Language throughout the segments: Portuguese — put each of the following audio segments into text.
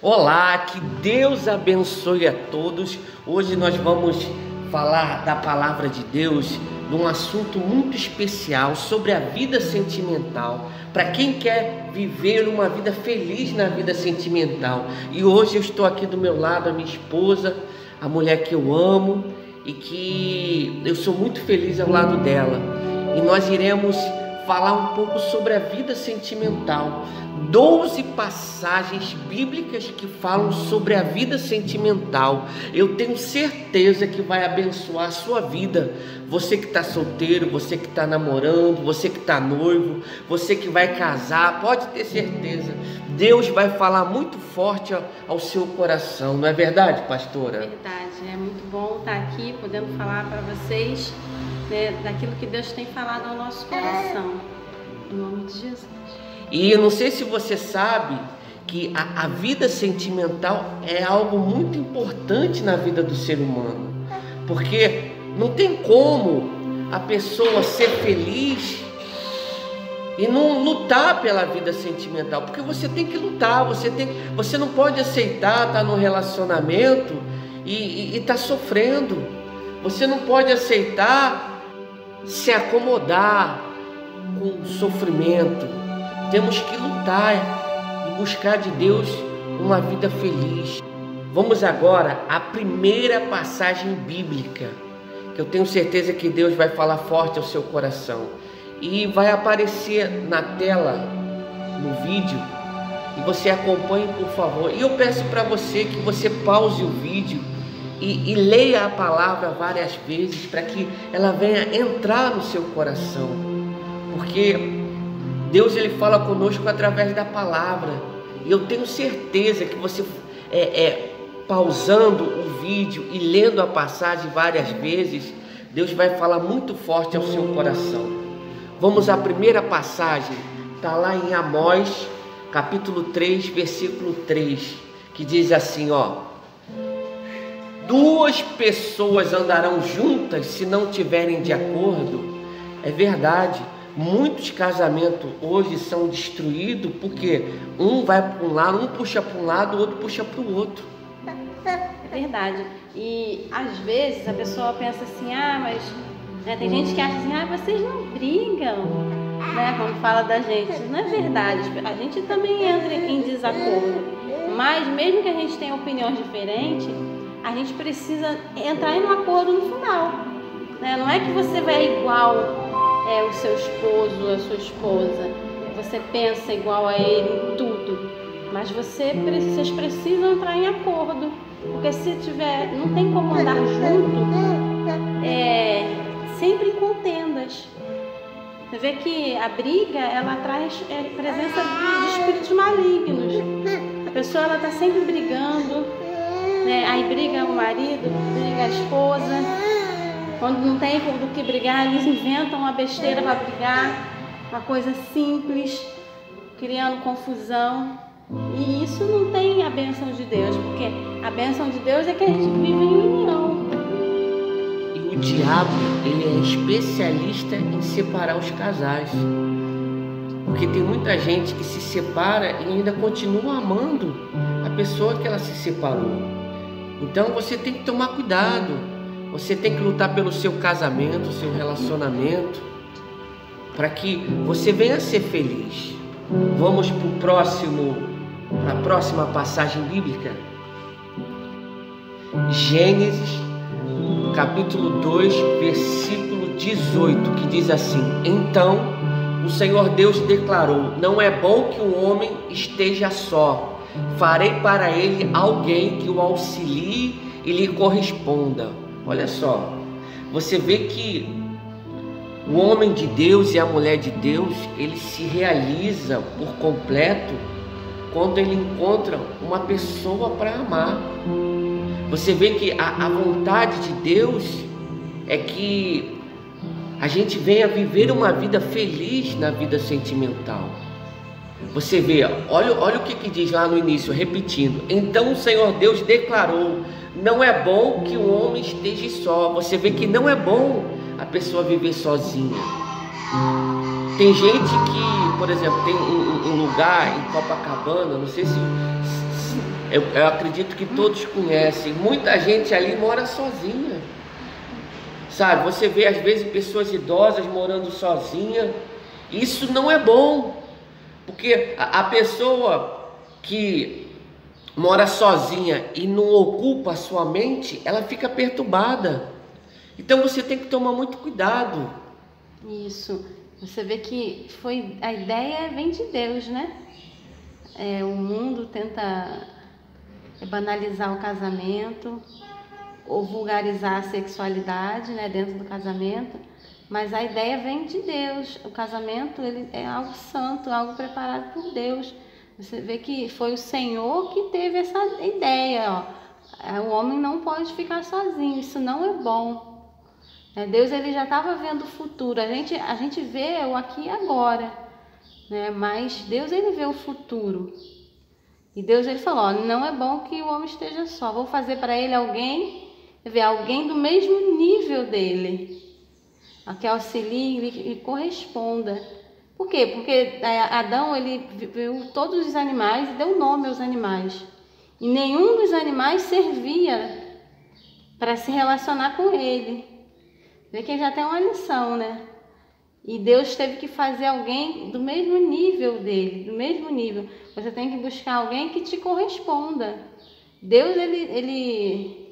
Olá, que Deus abençoe a todos. Hoje nós vamos falar da palavra de Deus, de um assunto muito especial sobre a vida sentimental. Para quem quer viver uma vida feliz na vida sentimental. E hoje eu estou aqui do meu lado, a minha esposa, a mulher que eu amo e que eu sou muito feliz ao lado dela. E nós iremos falar um pouco sobre a vida sentimental. 12 passagens bíblicas que falam sobre a vida sentimental. Eu tenho certeza que vai abençoar a sua vida. Você que está solteiro, você que está namorando, você que está noivo, você que vai casar, pode ter certeza. Deus vai falar muito forte ao seu coração. Não é verdade, pastora? Verdade, é muito bom estar aqui podendo falar para vocês, né, daquilo que Deus tem falado ao nosso coração. Em nome de Jesus. E eu não sei se você sabe que a vida sentimental é algo muito importante na vida do ser humano. Porque não tem como a pessoa ser feliz e não lutar pela vida sentimental. Porque você tem que lutar, você não pode aceitar estar num relacionamento e estar sofrendo. Você não pode aceitar se acomodar com sofrimento. Temos que lutar e buscar de Deus uma vida feliz. Vamos agora à primeira passagem bíblica, que eu tenho certeza que Deus vai falar forte ao seu coração. E vai aparecer na tela, no vídeo, e você acompanhe, por favor. E eu peço para você que você pause o vídeo e leia a palavra várias vezes, para que ela venha entrar no seu coração. Porque Deus ele fala conosco através da palavra. E eu tenho certeza que você pausando o vídeo e lendo a passagem várias vezes, Deus vai falar muito forte ao seu coração. Vamos à primeira passagem. Está lá em Amós, capítulo 3, versículo 3, que diz assim, ó: duas pessoas andarão juntas se não tiverem de acordo. É verdade. Muitos casamentos hoje são destruídos porque um vai para um lado, um puxa para um lado, o outro puxa para o outro. É verdade. E às vezes a pessoa pensa assim, mas tem gente que acha assim, vocês não brigam, né? Quando fala da gente. Não é verdade. A gente também entra em desacordo. Mas mesmo que a gente tenha opiniões diferentes, a gente precisa entrar em um acordo no final, né? Não é que você vai igual o seu esposo, a sua esposa, você pensa igual a ele em tudo, mas vocês precisam entrar em acordo, porque se tiver, não tem como andar junto, sempre em contendas. Você vê que a briga, ela traz presença de espíritos malignos. A pessoa, ela está sempre brigando, né? Aí briga o marido, briga a esposa. Quando não tem do que brigar, eles inventam uma besteira para brigar, uma coisa simples, criando confusão. E isso não tem a bênção de Deus, porque a bênção de Deus é que a gente vive em união. E o diabo, ele é especialista em separar os casais. Porque tem muita gente que se separa e ainda continua amando a pessoa que ela se separou. Então você tem que tomar cuidado. Você tem que lutar pelo seu casamento, seu relacionamento, para que você venha a ser feliz. Vamos para a próxima passagem bíblica. Gênesis, capítulo 2, versículo 18, que diz assim: então o Senhor Deus declarou: não é bom que o homem esteja só. Farei para ele alguém que o auxilie e lhe corresponda. Olha só, você vê que o homem de Deus e a mulher de Deus, ele se realiza por completo quando ele encontra uma pessoa para amar. Você vê que a vontade de Deus é que a gente venha viver uma vida feliz na vida sentimental. Você vê, olha o que diz lá no início, repetindo: então o Senhor Deus declarou: não é bom que o homem esteja só. Você vê que não é bom a pessoa viver sozinha. Tem gente que, por exemplo, tem um lugar em Copacabana, não sei se Eu acredito que todos conhecem. Muita gente ali mora sozinha. Sabe, você vê às vezes pessoas idosas morando sozinha. Isso não é bom. Porque a pessoa que mora sozinha e não ocupa a sua mente, ela fica perturbada. Então você tem que tomar muito cuidado. Isso. Você vê que a ideia vem de Deus, né? O mundo tenta banalizar o casamento ou vulgarizar a sexualidade, né, dentro do casamento, mas a ideia vem de Deus. O casamento, ele é algo santo, algo preparado por Deus. Você vê que foi o Senhor que teve essa ideia, ó. O homem não pode ficar sozinho, isso não é bom. Deus, ele já estava vendo o futuro. A gente vê o aqui e agora, né? Mas Deus, ele vê o futuro. E Deus, ele falou, ó, não é bom que o homem esteja só. Vou fazer para ele alguém do mesmo nível dele, que auxilie e corresponda. Por quê? Porque Adão, ele viu todos os animais e deu nome aos animais. E nenhum dos animais servia para se relacionar com ele. Vê que já tem uma lição, né? E Deus teve que fazer alguém do mesmo nível dele, do mesmo nível. Você tem que buscar alguém que te corresponda. Deus, ele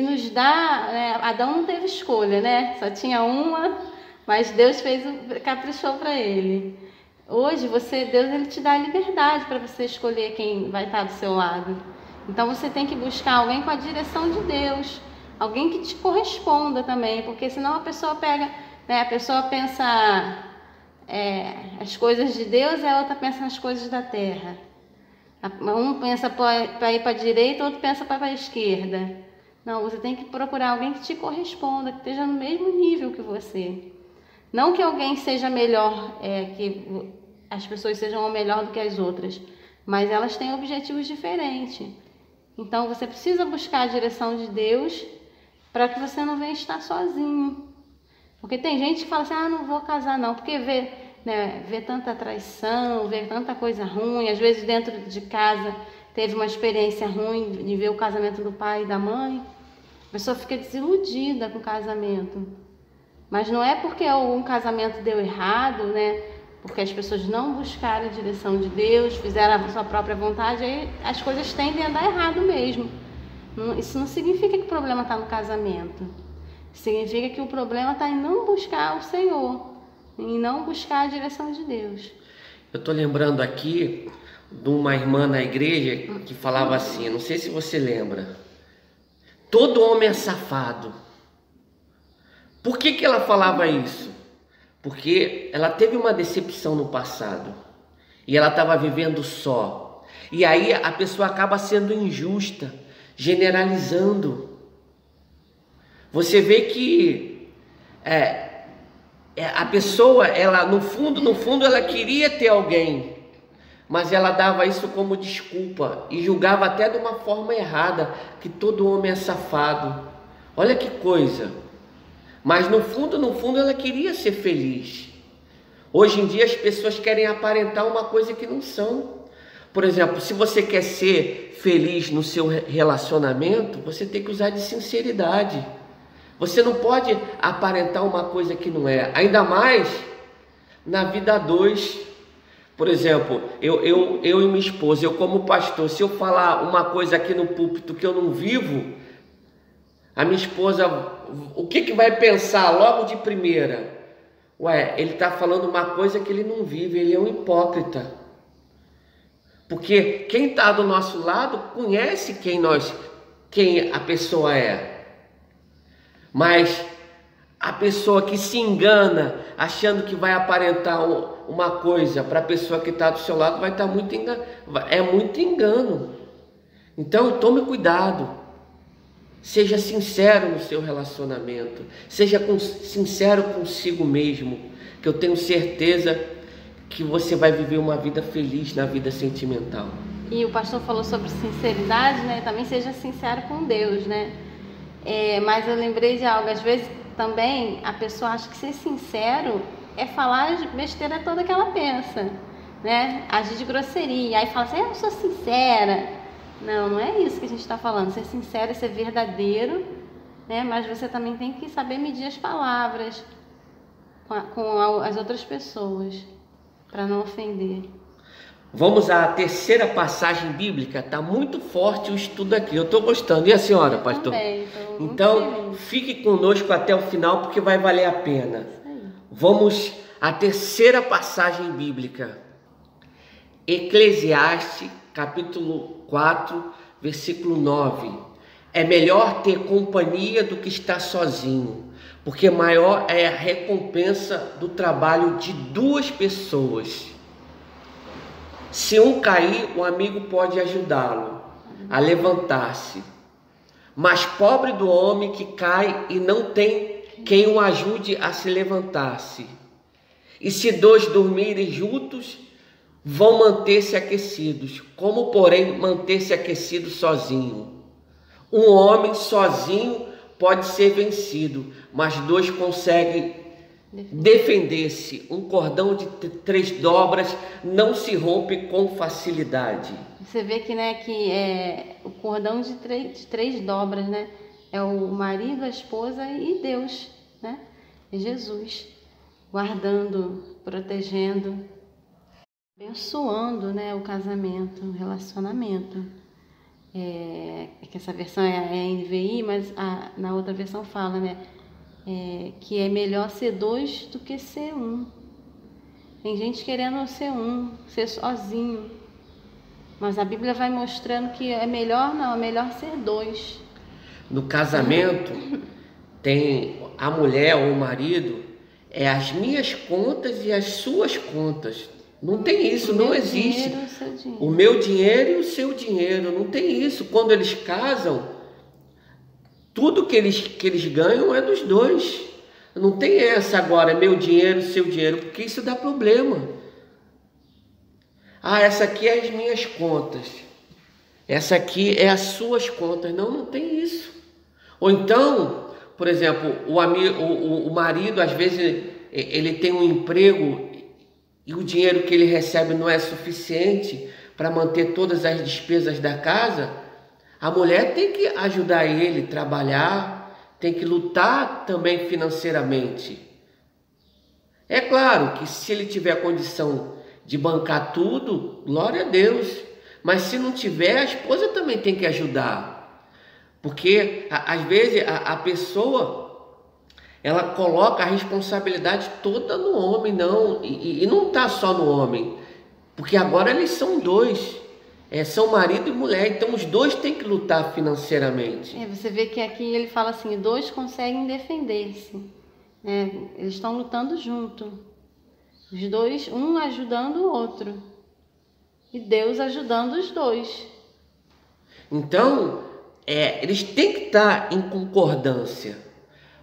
nos dá, né? Adão não teve escolha, né? Só tinha uma, mas Deus caprichou para ele. Hoje, Deus, ele te dá a liberdade para você escolher quem vai estar do seu lado. Então você tem que buscar alguém com a direção de Deus, alguém que te corresponda também, porque senão a pessoa pega, né? A pessoa pensa as coisas de Deus e a outra pensa nas coisas da terra. Um pensa para ir para a direita, o outro pensa para a esquerda. Não, você tem que procurar alguém que te corresponda, que esteja no mesmo nível que você. Não que alguém seja melhor, que as pessoas sejam melhor do que as outras, mas elas têm objetivos diferentes. Então você precisa buscar a direção de Deus para que você não venha estar sozinho. Porque tem gente que fala assim, não vou casar não, porque vê tanta traição, vê tanta coisa ruim, às vezes dentro de casa teve uma experiência ruim de ver o casamento do pai e da mãe, a pessoa fica desiludida com o casamento. Mas não é porque um casamento deu errado, né? Porque as pessoas não buscaram a direção de Deus, fizeram a sua própria vontade, aí as coisas tendem a dar errado mesmo. Isso não significa que o problema está no casamento. Significa que o problema está em não buscar o Senhor, em não buscar a direção de Deus. Eu estou lembrando aqui de uma irmã na igreja que falava assim, não sei se você lembra, todo homem é safado. Por que ela falava isso? Porque ela teve uma decepção no passado e ela estava vivendo só. E aí a pessoa acaba sendo injusta, generalizando. Você vê que a pessoa, ela no fundo ela queria ter alguém, mas ela dava isso como desculpa e julgava até de uma forma errada, que todo homem é safado. Olha que coisa. Mas no fundo ela queria ser feliz. Hoje em dia as pessoas querem aparentar uma coisa que não são. Por exemplo, se você quer ser feliz no seu relacionamento, você tem que usar de sinceridade. Você não pode aparentar uma coisa que não é. Ainda mais na vida a dois. Por exemplo, eu e minha esposa, eu como pastor, se eu falar uma coisa aqui no púlpito que eu não vivo, a minha esposa, o que vai pensar logo de primeira? Ele está falando uma coisa que ele não vive, ele é um hipócrita. Porque quem está do nosso lado conhece quem a pessoa é. Mas a pessoa que se engana, achando que vai aparentar uma coisa para a pessoa que está do seu lado, vai estar muito engano. Então tome cuidado. Seja sincero no seu relacionamento. Seja sincero consigo mesmo, que eu tenho certeza que você vai viver uma vida feliz na vida sentimental. E o pastor falou sobre sinceridade, né? Também seja sincero com Deus, né? Mas eu lembrei de algo, às vezes também a pessoa acha que ser sincero é falar a besteira toda que ela pensa, né? Agir de grosseria, aí fala assim, eu sou sincera, Não, não é isso que a gente está falando. Ser sincero, ser verdadeiro, né? Mas você também tem que saber medir as palavras com as outras pessoas, para não ofender. Vamos à terceira passagem bíblica. Está muito forte o estudo aqui. Eu estou gostando. E a senhora, pastor? Também, então, fique conosco até o final, porque vai valer a pena. Vamos à terceira passagem bíblica. Eclesiastes, capítulo 4, versículo 9. É melhor ter companhia do que estar sozinho, porque maior é a recompensa do trabalho de duas pessoas. Se um cair, o amigo pode ajudá-lo a levantar-se. Mas pobre do homem que cai e não tem quem o ajude a se levantar-se. E se dois dormirem juntos, vão manter-se aquecidos. Como, porém, manter-se aquecido sozinho? Um homem sozinho pode ser vencido, mas dois conseguem defender-se. Um cordão de 3 dobras não se rompe com facilidade. Você vê que, né, que é o cordão de três dobras, né? É o marido, a esposa e Deus, né? É Jesus, guardando, protegendo, abençoando, né, o casamento, o relacionamento. Que essa versão é a NVI, mas na outra versão fala, né? Que é melhor ser 2 do que ser 1. Tem gente querendo ser 1, ser sozinho. Mas a Bíblia vai mostrando que é melhor não, é melhor ser 2. No casamento, tem a mulher ou o marido, as minhas contas e as suas contas. Não tem isso, não existe. Dinheiro, o seu dinheiro. O meu dinheiro e o seu dinheiro, não tem isso. Quando eles casam, tudo que eles ganham é dos dois. Não tem essa agora, meu dinheiro, seu dinheiro, porque isso dá problema. Essa aqui é as minhas contas. Essa aqui é as suas contas. Não, não tem isso. Ou então, por exemplo, o marido, às vezes, ele tem um emprego e o dinheiro que ele recebe não é suficiente para manter todas as despesas da casa. A mulher tem que ajudar ele a trabalhar, tem que lutar também financeiramente. É claro que se ele tiver a condição de bancar tudo, glória a Deus. Mas se não tiver, a esposa também tem que ajudar. Porque às vezes a pessoa, ela coloca a responsabilidade toda no homem, não. E não está só no homem. Porque agora eles são 2. São marido e mulher, então os dois têm que lutar financeiramente. Você vê que aqui ele fala assim, 2 conseguem defender-se. Eles estão lutando junto. Os dois, um ajudando o outro. E Deus ajudando os 2. Então, eles têm que estar em concordância.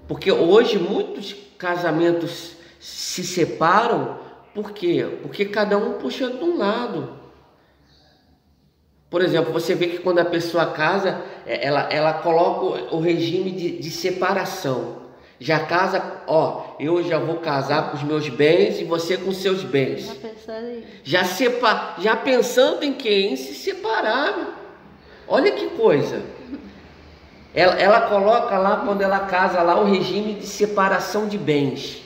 Porque hoje muitos casamentos se separam. Por quê? Porque cada um puxa de um lado. Por exemplo, você vê que quando a pessoa casa, ela coloca o regime de separação. Já casa, eu já vou casar com os meus bens e você com os seus bens. Já pensando em quem? Em se separar. Olha que coisa. Ela coloca lá, quando ela casa lá, o regime de separação de bens.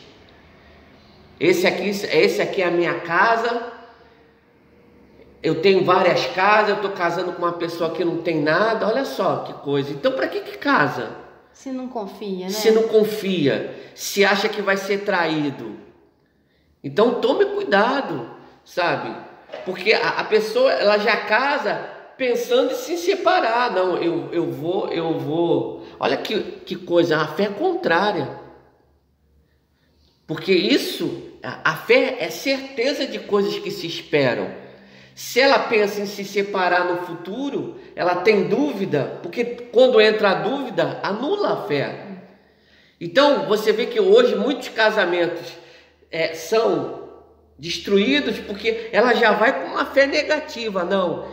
Esse aqui é a minha casa. Eu tenho várias casas, eu estou casando com uma pessoa que não tem nada. Olha só que coisa. Então, para que casa? Se não confia, né? Se não confia, se acha que vai ser traído. Então, tome cuidado, sabe? Porque a pessoa, ela já casa pensando em se separar. Não, eu vou. Olha que coisa, a fé é contrária. Porque a fé é certeza de coisas que se esperam. Se ela pensa em se separar no futuro, ela tem dúvida, porque quando entra a dúvida, anula a fé. Então, você vê que hoje muitos casamentos são destruídos porque ela já vai com uma fé negativa. Não,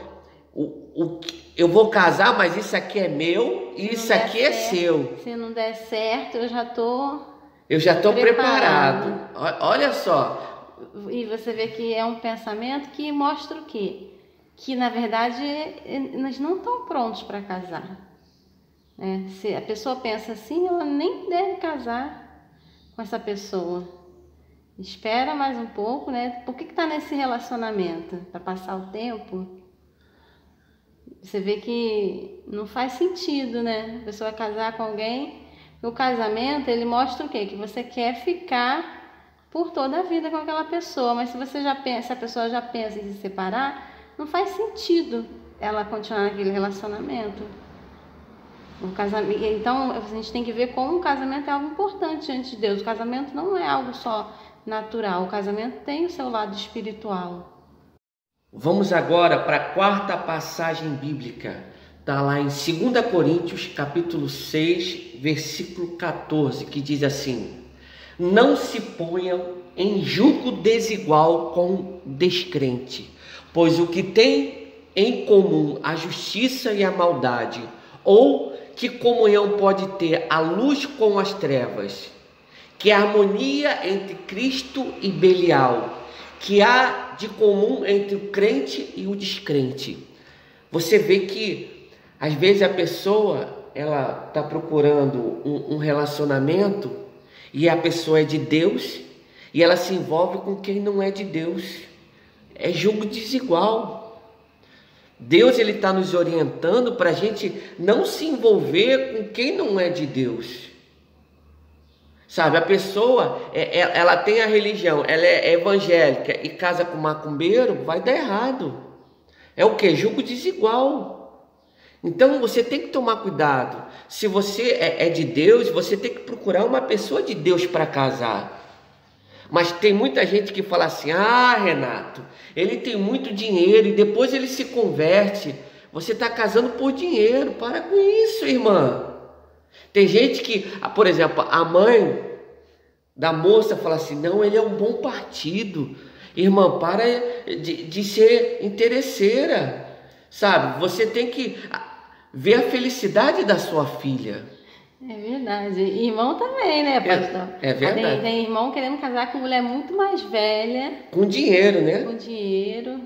eu vou casar, mas isso aqui é meu e isso aqui é seu. Se não der certo, eu já estou preparado. Olha só. E você vê que é um pensamento que mostra o quê? que na verdade eles não estão prontos para casar. Se a pessoa pensa assim, ela nem deve casar com essa pessoa. Espera mais um pouco, né? Por que está nesse relacionamento? Para passar o tempo? Você vê que não faz sentido, né? A pessoa casar com alguém. O casamento, ele mostra o quê? Que você quer ficar por toda a vida com aquela pessoa. Mas se a pessoa já pensa em se separar, não faz sentido ela continuar naquele relacionamento. Então, a gente tem que ver como o casamento é algo importante diante de Deus. O casamento não é algo só natural. O casamento tem o seu lado espiritual. Vamos agora para a quarta passagem bíblica. Está lá em 2 Coríntios, capítulo 6, versículo 14, que diz assim: não se ponham em julgo desigual com descrente, pois o que tem em comum a justiça e a maldade, ou que comunhão pode ter a luz com as trevas? Que harmonia entre Cristo e Belial? Que há de comum entre o crente e o descrente? Você vê que às vezes a pessoa ela está procurando um relacionamento e a pessoa é de Deus e ela se envolve com quem não é de Deus. É julgo desigual. Deus ele está nos orientando para a gente não se envolver com quem não é de Deus. Sabe, a pessoa, ela tem a religião, ela é evangélica e casa com macumbeiro, vai dar errado. É o quê? Julgo desigual. Então você tem que tomar cuidado. Se você é de Deus, você tem que procurar uma pessoa de Deus para casar. Mas tem muita gente que fala assim: ah, Renato, ele tem muito dinheiro e depois ele se converte. Você está casando por dinheiro. Para com isso, irmã. Tem gente que, por exemplo, a mãe da moça fala assim: não, ele é um bom partido. Irmã, para de ser interesseira. Sabe, você tem que ver a felicidade da sua filha. É verdade. E irmão também, né, pastor? É verdade. Tem irmão querendo casar com mulher muito mais velha. Com dinheiro, né? Com dinheiro.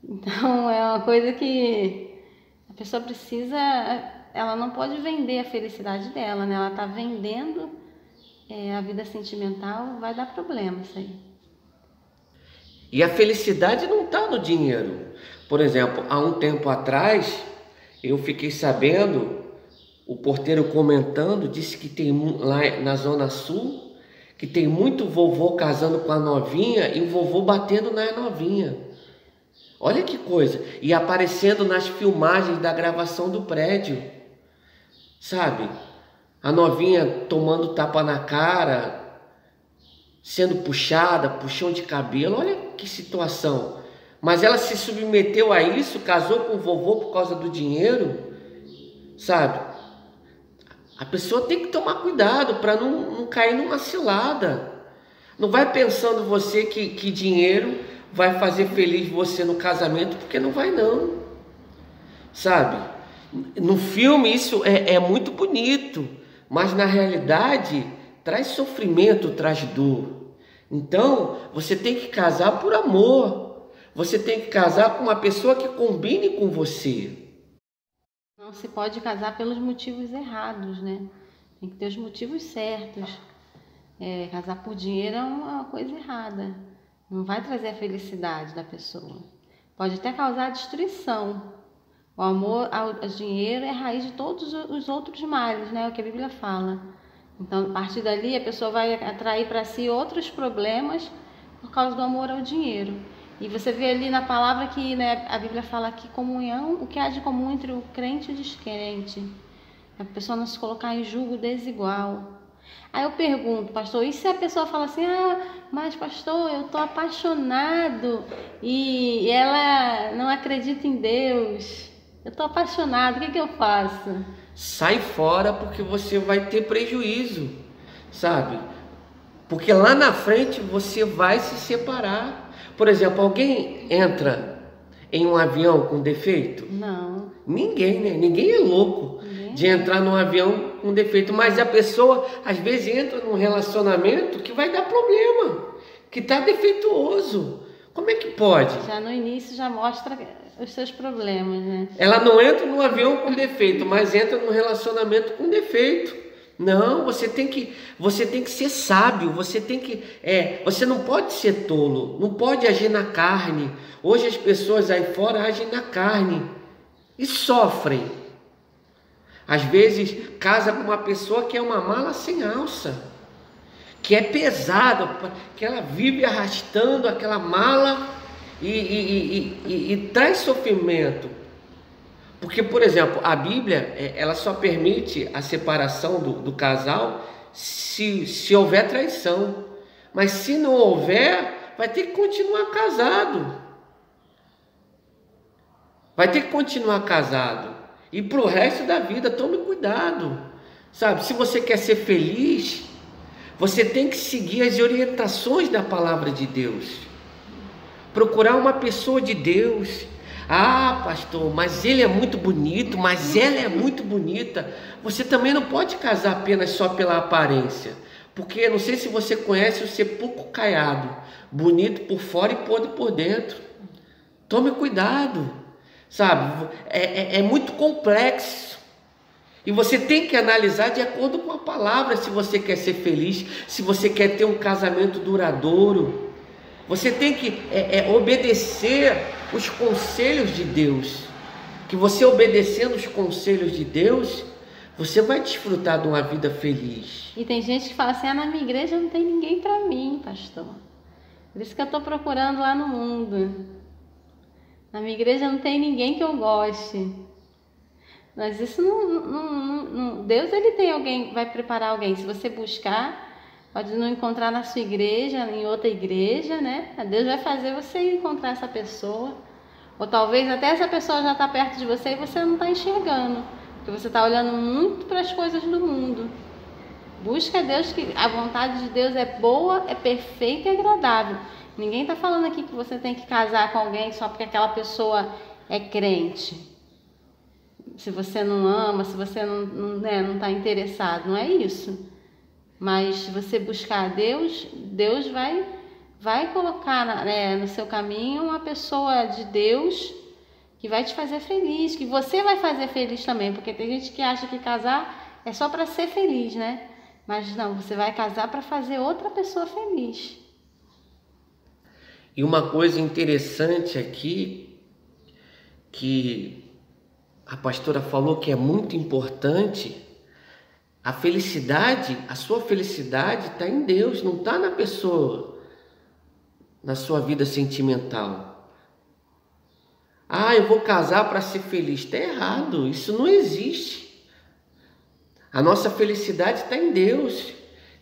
Então, é uma coisa que a pessoa precisa... Ela não pode vender a felicidade dela, né? Ela está vendendo a vida sentimental, vai dar problema isso aí. E a felicidade não está no dinheiro. Por exemplo, há um tempo atrás, eu fiquei sabendo... O porteiro comentando, disse que tem lá na Zona Sul, que tem muito vovô casando com a novinha e o vovô batendo na novinha. Olha que coisa. E aparecendo nas filmagens da gravação do prédio. Sabe? A novinha tomando tapa na cara, sendo puxada, puxão de cabelo. Olha que situação. Mas ela se submeteu a isso, casou com o vovô por causa do dinheiro. Sabe? A pessoa tem que tomar cuidado para não cair numa cilada. Não vai pensando você que dinheiro vai fazer feliz você no casamento, porque não vai não. Sabe? No filme isso é muito bonito, mas na realidade traz sofrimento, traz dor. Então você tem que casar por amor. Você tem que casar com uma pessoa que combine com você. Não se pode casar pelos motivos errados, né? Tem que ter os motivos certos. Casar por dinheiro é uma coisa errada. Não vai trazer a felicidade da pessoa. Pode até causar destruição. O amor ao dinheiro é a raiz de todos os outros males, né? É o que a Bíblia fala. Então, a partir dali, a pessoa vai atrair para si outros problemas por causa do amor ao dinheiro. E você vê ali na palavra que, né, a Bíblia fala que comunhão, o que há de comum entre o crente e o descrente. A pessoa não se colocar em julgo desigual. Aí eu pergunto, pastor, e se a pessoa fala assim: ah, mas pastor, eu estou apaixonado e ela não acredita em Deus. Eu estou apaixonado, o que eu faço? Sai fora, porque você vai ter prejuízo, sabe? Porque lá na frente você vai se separar. Por exemplo, alguém entra em um avião com defeito? Não. Ninguém, né? Ninguém é louco de entrar num avião com defeito. Mas a pessoa, às vezes, entra num relacionamento que vai dar problema, que está defeituoso. Como é que pode? Já no início já mostra os seus problemas, né? Ela não entra no avião com defeito, mas entra no relacionamento com defeito. Não, você tem que ser sábio, você não pode ser tolo, não pode agir na carne. Hoje as pessoas aí fora agem na carne e sofrem. Às vezes casa com uma pessoa que é uma mala sem alça, que é pesada, que ela vive arrastando aquela mala e traz sofrimento. Porque, por exemplo, a Bíblia, ela só permite a separação do casal se houver traição. Mas se não houver, vai ter que continuar casado. Vai ter que continuar casado. E para o resto da vida, tome cuidado. Sabe, se você quer ser feliz, você tem que seguir as orientações da palavra de Deus. Procurar uma pessoa de Deus. Ah, pastor, mas ele é muito bonito, mas ela é muito bonita. Você também não pode casar apenas só pela aparência. Porque não sei se você conhece o sepulcro caiado. Bonito por fora e podre por dentro. Tome cuidado. Sabe, é muito complexo. E você tem que analisar de acordo com a palavra se você quer ser feliz, se você quer ter um casamento duradouro. Você tem que obedecer os conselhos de Deus. Que você obedecendo os conselhos de Deus, você vai desfrutar de uma vida feliz. E tem gente que fala assim, na minha igreja não tem ninguém para mim, pastor. Por isso que eu estou procurando lá no mundo. Na minha igreja não tem ninguém que eu goste. Mas isso não Deus, ele tem alguém, vai preparar alguém. Se você buscar, pode não encontrar na sua igreja, em outra igreja, né? Deus vai fazer você encontrar essa pessoa. Ou talvez até essa pessoa já está perto de você e você não está enxergando. Porque você está olhando muito para as coisas do mundo. Busca Deus, que a vontade de Deus é boa, é perfeita e agradável. Ninguém está falando aqui que você tem que casar com alguém só porque aquela pessoa é crente. Se você não ama, se você não está interessado, não é isso. Mas se você buscar Deus, Deus vai colocar no seu caminho uma pessoa de Deus que vai te fazer feliz, que você vai fazer feliz também, porque tem gente que acha que casar é só para ser feliz, né? Mas não, você vai casar para fazer outra pessoa feliz. E uma coisa interessante aqui, que a pastora falou que é muito importante, a felicidade, a sua felicidade está em Deus, não está na pessoa, na sua vida sentimental. Ah, eu vou casar para ser feliz. Está errado, isso não existe. A nossa felicidade está em Deus.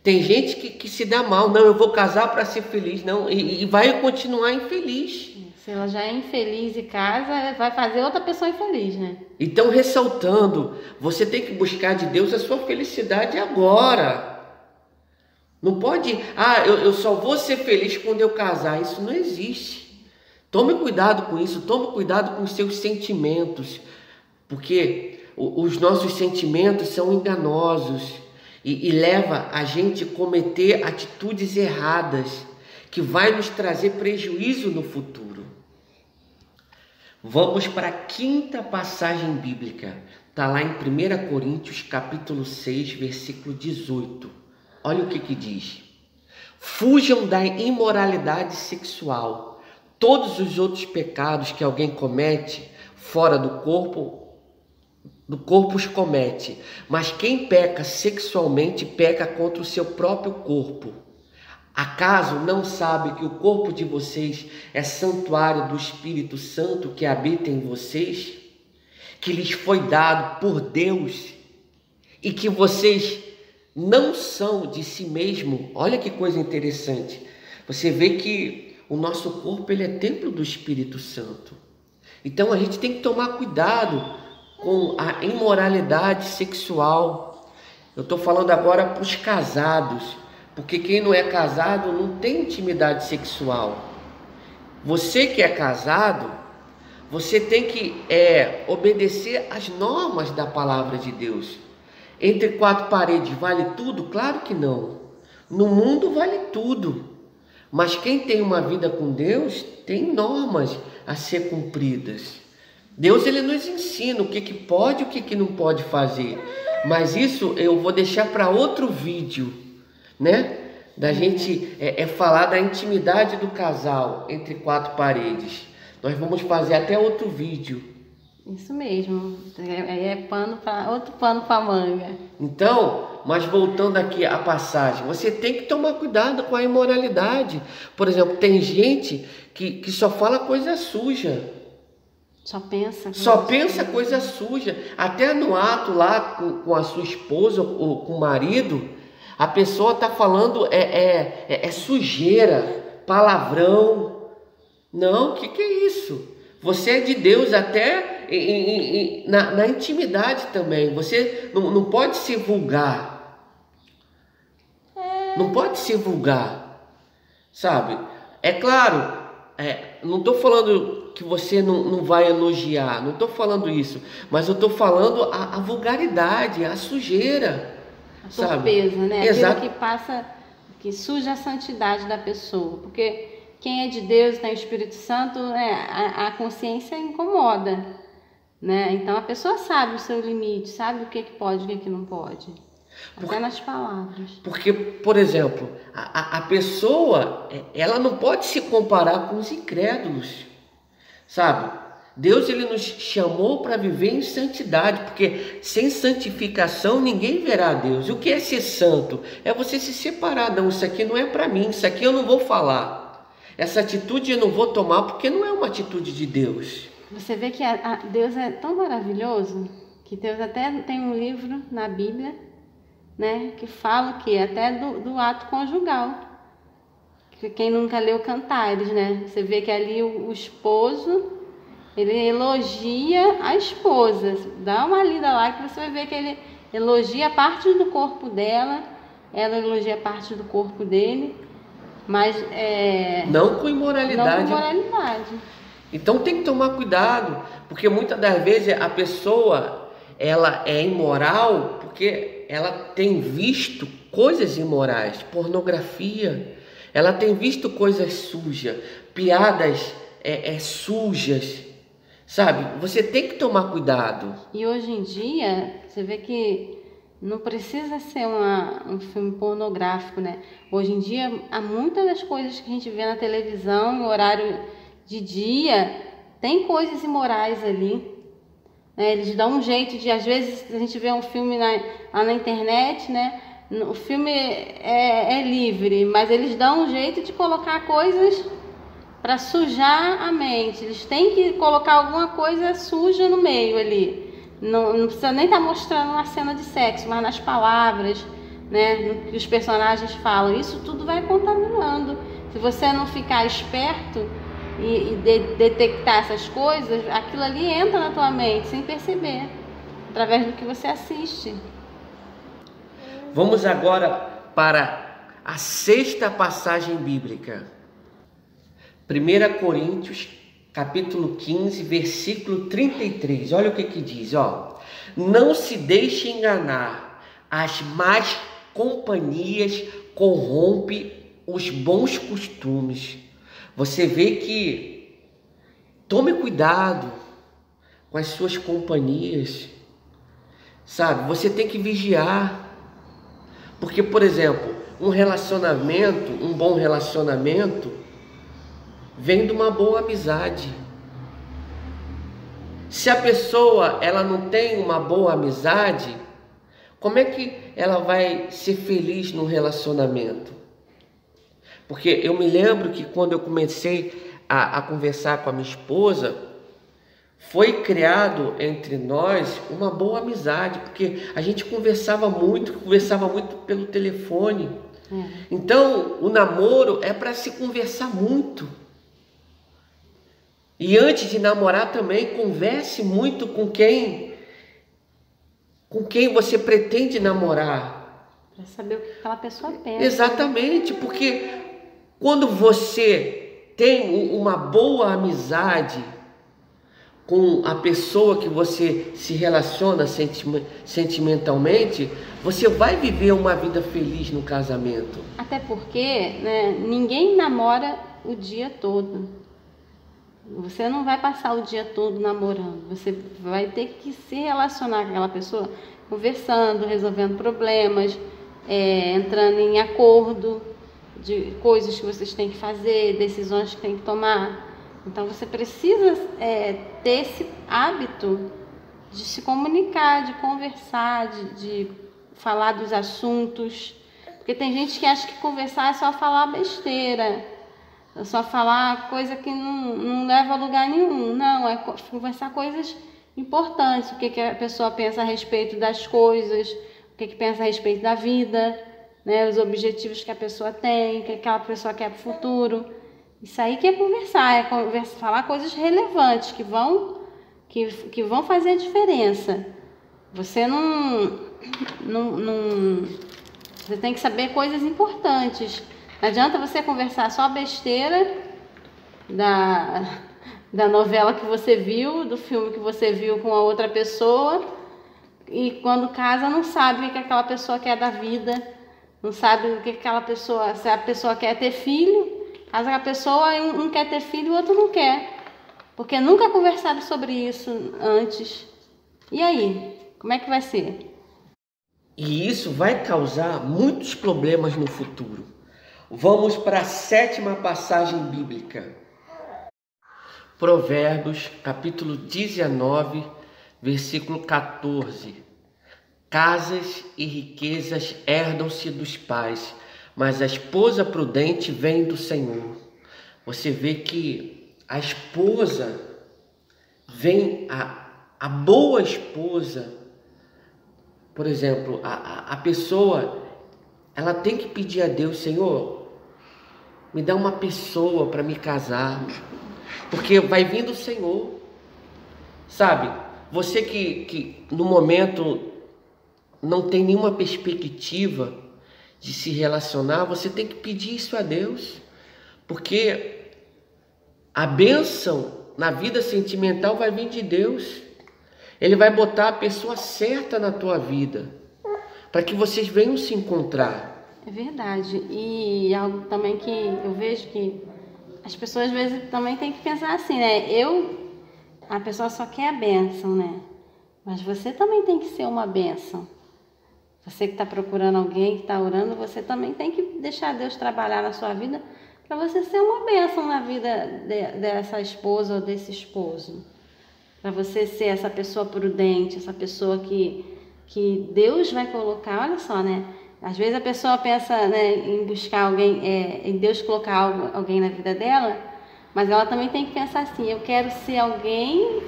Tem gente que se dá mal. Não, eu vou casar para ser feliz. Não, e vai continuar infeliz. Se ela já é infeliz e casa, vai fazer outra pessoa infeliz, né? Então, ressaltando, você tem que buscar de Deus a sua felicidade agora. Não pode, eu só vou ser feliz quando eu casar. Isso não existe. Tome cuidado com isso, tome cuidado com os seus sentimentos, porque os nossos sentimentos são enganosos e leva a gente a cometer atitudes erradas que vai nos trazer prejuízo no futuro. Vamos para a quinta passagem bíblica. Está lá em 1 Coríntios capítulo 6, versículo 18. Olha o que diz. Fujam da imoralidade sexual. Todos os outros pecados que alguém comete fora do corpo os comete. Mas quem peca sexualmente peca contra o seu próprio corpo. Acaso não sabe que o corpo de vocês é santuário do Espírito Santo que habita em vocês? Que lhes foi dado por Deus e que vocês não são de si mesmo? Olha que coisa interessante. Você vê que o nosso corpo ele é templo do Espírito Santo. Então a gente tem que tomar cuidado com a imoralidade sexual. Eu estou falando agora para os casados. Porque quem não é casado não tem intimidade sexual. Você que é casado, você tem que obedecer às normas da palavra de Deus. Entre quatro paredes vale tudo? Claro que não. No mundo vale tudo. Mas quem tem uma vida com Deus tem normas a ser cumpridas. Deus ele nos ensina o que que pode e o que que não pode fazer. Mas isso eu vou deixar para outro vídeo, né? Da gente falar da intimidade do casal entre quatro paredes. Nós vamos fazer até outro vídeo. Isso mesmo. Outro pano para manga. Então, mas voltando aqui à passagem, você tem que tomar cuidado com a imoralidade. Por exemplo, tem gente que só fala coisa suja. Só pensa coisa suja. Até no ato lá com a sua esposa ou com o marido, a pessoa está falando sujeira, palavrão. Não, que é isso? Você é de Deus até na intimidade também. Você não pode ser vulgar. Não pode ser vulgar. Sabe? É claro, não estou falando que você não vai elogiar. Não estou falando isso. Mas eu estou falando a vulgaridade, a sujeira. A torpeza, né? Exato. Aquilo que passa, que suja a santidade da pessoa. Porque quem é de Deus, tem o Espírito Santo, a consciência incomoda, né? Então a pessoa sabe o seu limite, sabe o que pode e o que não pode. Até nas palavras. Porque, por exemplo, a pessoa, ela não pode se comparar com os incrédulos, sabe? Deus ele nos chamou para viver em santidade, porque sem santificação ninguém verá a Deus. E o que é ser santo? É você se separar. Não, isso aqui não é para mim, isso aqui eu não vou falar. Essa atitude eu não vou tomar porque não é uma atitude de Deus. Você vê que Deus é tão maravilhoso que Deus até tem um livro na Bíblia, né, que fala que até do ato conjugal. Que quem nunca leu Cantares, né? Você vê que ali o esposo ele elogia a esposa. Dá uma lida lá que você vai ver que ele elogia parte do corpo dela, ela elogia parte do corpo dele. Mas não com imoralidade. Não com imoralidade. Então tem que tomar cuidado, porque muitas das vezes a pessoa ela é imoral porque ela tem visto coisas imorais, pornografia, ela tem visto coisas sujas, piadas sujas, sabe? Você tem que tomar cuidado. E hoje em dia você vê que não precisa ser um filme pornográfico, né? Hoje em dia, há muitas das coisas que a gente vê na televisão, em horário de dia, tem coisas imorais ali. Né? Eles dão um jeito de, às vezes, a gente vê um filme lá na internet, né? O filme é livre, mas eles dão um jeito de colocar coisas para sujar a mente. Eles têm que colocar alguma coisa suja no meio ali. Não precisa nem estar mostrando uma cena de sexo, mas nas palavras, né, no que os personagens falam, isso tudo vai contaminando. Se você não ficar esperto e detectar essas coisas, aquilo ali entra na tua mente sem perceber, através do que você assiste. Vamos agora para a sexta passagem bíblica. 1 Coríntios capítulo 15, versículo 33, olha o que diz, ó. Não se deixe enganar, as más companhias corrompem os bons costumes. Você vê que tome cuidado com as suas companhias, sabe? Você tem que vigiar, porque, por exemplo, um bom relacionamento vem de uma boa amizade. Se a pessoa ela não tem uma boa amizade, como é que ela vai ser feliz no relacionamento? Porque eu me lembro que quando eu comecei a conversar com a minha esposa, foi criado entre nós uma boa amizade, porque a gente conversava muito pelo telefone. Então o namoro é para se conversar muito. E antes de namorar também, converse muito com quem você pretende namorar. Para saber o que aquela pessoa pensa. Exatamente, porque quando você tem uma boa amizade com a pessoa que você se relaciona sentimentalmente, você vai viver uma vida feliz no casamento. Até porque, né, ninguém namora o dia todo. Você não vai passar o dia todo namorando. Você vai ter que se relacionar com aquela pessoa, conversando, resolvendo problemas, entrando em acordo de coisas que vocês têm que fazer, decisões que têm que tomar. Então você precisa ter esse hábito de se comunicar, de conversar, de falar dos assuntos. Porque tem gente que acha que conversar é só falar besteira, é só falar coisa que não leva a lugar nenhum. Não, é conversar coisas importantes. O que a pessoa pensa a respeito das coisas, o que pensa a respeito da vida, né? Os objetivos que a pessoa tem, o que aquela pessoa quer para o futuro. Isso aí que é conversar, falar coisas relevantes que vão fazer a diferença. Você você tem que saber coisas importantes. Não adianta você conversar só besteira da novela que você viu, do filme que você viu com a outra pessoa, e quando casa não sabe o que aquela pessoa quer da vida, não sabe o que aquela pessoa, se a pessoa quer ter filho, casa com a pessoa, um quer ter filho e o outro não quer, porque nunca conversaram sobre isso antes. E aí, como é que vai ser? E isso vai causar muitos problemas no futuro. Vamos para a 7ª passagem bíblica. Provérbios, capítulo 19, versículo 14. Casas e riquezas herdam-se dos pais, mas a esposa prudente vem do Senhor. Você vê que a esposa vem, a boa esposa, por exemplo, a pessoa, ela tem que pedir a Deus: Senhor, me dá uma pessoa para me casar, porque vai vir do Senhor, sabe? Você que no momento não tem nenhuma perspectiva de se relacionar, você tem que pedir isso a Deus, porque a bênção na vida sentimental vai vir de Deus. Ele vai botar a pessoa certa na tua vida, para que vocês venham se encontrar. É verdade. E algo também que eu vejo que as pessoas às vezes também têm que pensar assim, né? A pessoa só quer a bênção, né? Mas você também tem que ser uma bênção. Você que está procurando alguém, que está orando, você também tem que deixar Deus trabalhar na sua vida para você ser uma bênção na vida dessa esposa ou desse esposo. Para você ser essa pessoa prudente, essa pessoa que Deus vai colocar. Olha só, né? Às vezes a pessoa pensa, né, em buscar alguém, em Deus colocar alguém na vida dela, mas ela também tem que pensar assim: eu quero ser alguém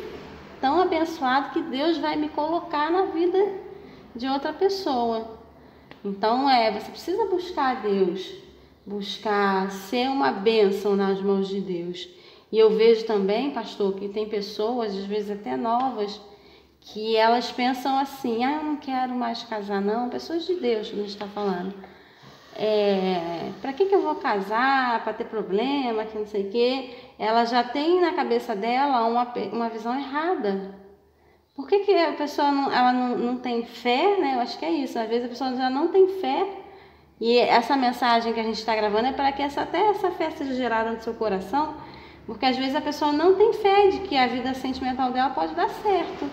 tão abençoado que Deus vai me colocar na vida de outra pessoa. Então você precisa buscar a Deus, buscar ser uma bênção nas mãos de Deus. E eu vejo também, pastor, que tem pessoas, às vezes até novas, que elas pensam assim: eu não quero mais casar não. Pessoas de Deus que a gente está falando. Para que eu vou casar? Para ter problema, que não sei o quê. Ela já tem na cabeça dela uma visão errada. Por que a pessoa não tem fé, né? Eu acho que é isso. Às vezes a pessoa já não tem fé. E essa mensagem que a gente está gravando é para que até essa fé seja gerada no seu coração. Porque às vezes a pessoa não tem fé de que a vida sentimental dela pode dar certo.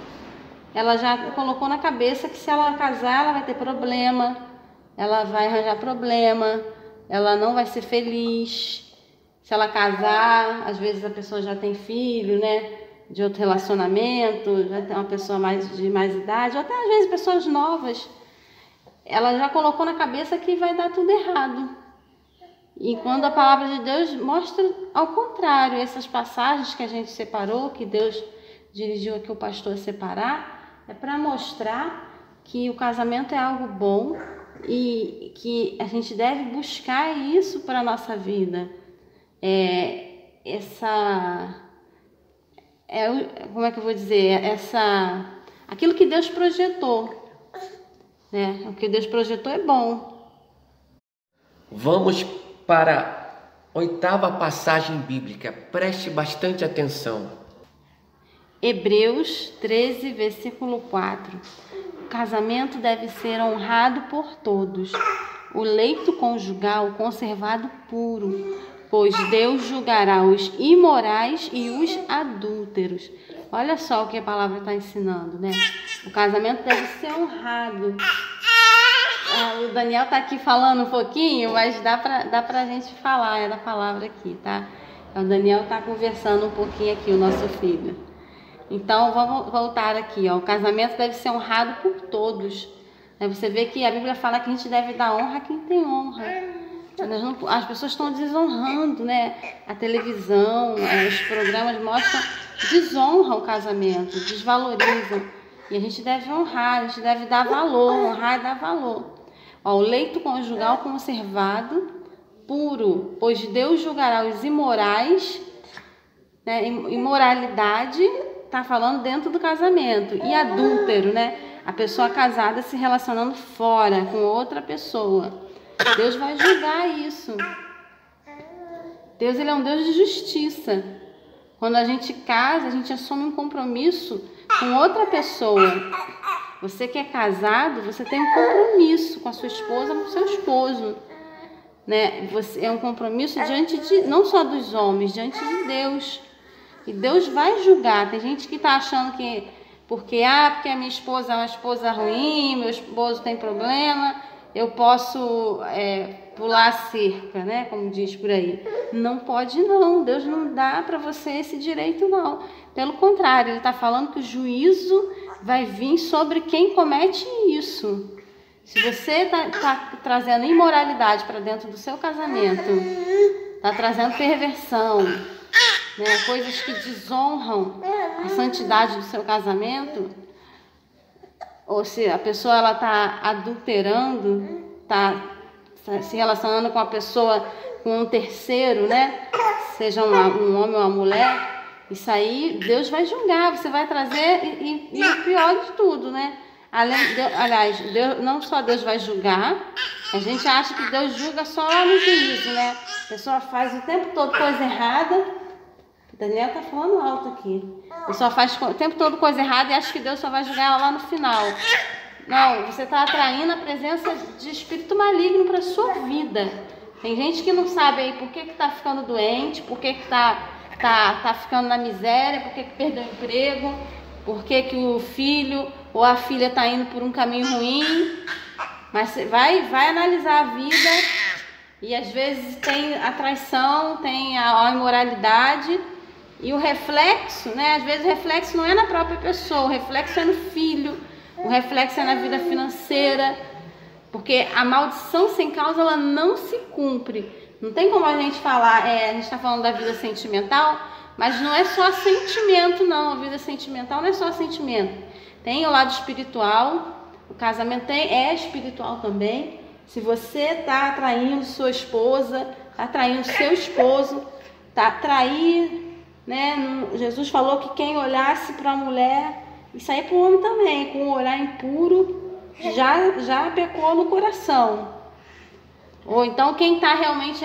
Ela já colocou na cabeça que se ela casar, ela vai ter problema, ela vai arranjar problema, ela não vai ser feliz. Se ela casar, às vezes a pessoa já tem filho, né? De outro relacionamento, já tem uma pessoa de mais idade, ou até às vezes pessoas novas. Ela já colocou na cabeça que vai dar tudo errado. E quando a palavra de Deus mostra ao contrário, essas passagens que a gente separou, que Deus dirigiu aqui o pastor a separar, é para mostrar que o casamento é algo bom e que a gente deve buscar isso para a nossa vida. Como é que eu vou dizer? Aquilo que Deus projetou, né? O que Deus projetou é bom. Vamos para a 8ª passagem bíblica. Preste bastante atenção. Hebreus 13, versículo 4. O casamento deve ser honrado por todos. O leito conjugal conservado puro. pois Deus julgará os imorais e os adúlteros. Olha só o que a palavra está ensinando, né? O casamento deve ser honrado. O Daniel está aqui falando um pouquinho, mas dá pra gente falar da palavra aqui, tá? O Daniel está conversando um pouquinho aqui, o nosso filho. Então, vamos voltar aqui, ó. O casamento deve ser honrado por todos. Você vê que a Bíblia fala que a gente deve dar honra a quem tem honra. As pessoas estão desonrando, né? A televisão, os programas mostram, desonram o casamento, desvalorizam. E a gente deve honrar, a gente deve dar valor, honrar e dar valor. Ó, o leito conjugal conservado, puro, pois Deus julgará os imorais, né? Imoralidade, está falando dentro do casamento. E adúltero, né? A pessoa casada se relacionando fora com outra pessoa. Deus vai julgar isso. Deus, ele é um Deus de justiça. Quando a gente casa, a gente assume um compromisso com outra pessoa. Você que é casado, você tem um compromisso com a sua esposa, com o seu esposo, né? Você é um compromisso diante de, não só dos homens, diante de Deus. E Deus vai julgar. Tem gente que está achando que porque a minha esposa é uma esposa ruim, meu esposo tem problema, eu posso pular a cerca, né? Como diz por aí. Não pode não, Deus não dá para você esse direito não. Pelo contrário, ele está falando que o juízo vai vir sobre quem comete isso. Se você tá trazendo imoralidade para dentro do seu casamento, está trazendo perversão, né? Coisas que desonram a santidade do seu casamento, ou se a pessoa ela está adulterando, está se relacionando com a pessoa, com um terceiro, né? Seja um homem ou uma mulher, isso aí Deus vai julgar, você vai trazer, e o pior de tudo, né? Aliás, Deus, não só Deus vai julgar, a gente acha que Deus julga só lá no juízo, né? A pessoa faz o tempo todo coisa errada. O Daniel tá falando alto aqui. A pessoa faz o tempo todo coisa errada e acha que Deus só vai julgar ela lá no final. Não, você está atraindo a presença de espírito maligno para sua vida. Tem gente que não sabe aí por que está ficando doente, por que está ficando na miséria, por que perdeu o emprego, por que o filho ou a filha está indo por um caminho ruim. Mas você vai analisar a vida e às vezes tem a traição, tem a imoralidade e o reflexo, né? Às vezes o reflexo não é na própria pessoa, o reflexo é no filho, o reflexo é na vida financeira, porque a maldição sem causa ela não se cumpre. Não tem como a gente falar, a gente está falando da vida sentimental, mas não é só sentimento não, a vida sentimental não é só sentimento. Tem o lado espiritual, o casamento é espiritual também. Se você está atraindo sua esposa, está atraindo seu esposo, está atraindo, né? Jesus falou que quem olhasse para a mulher, isso aí é para o homem também, com um olhar impuro, já pecou no coração. Ou então quem está realmente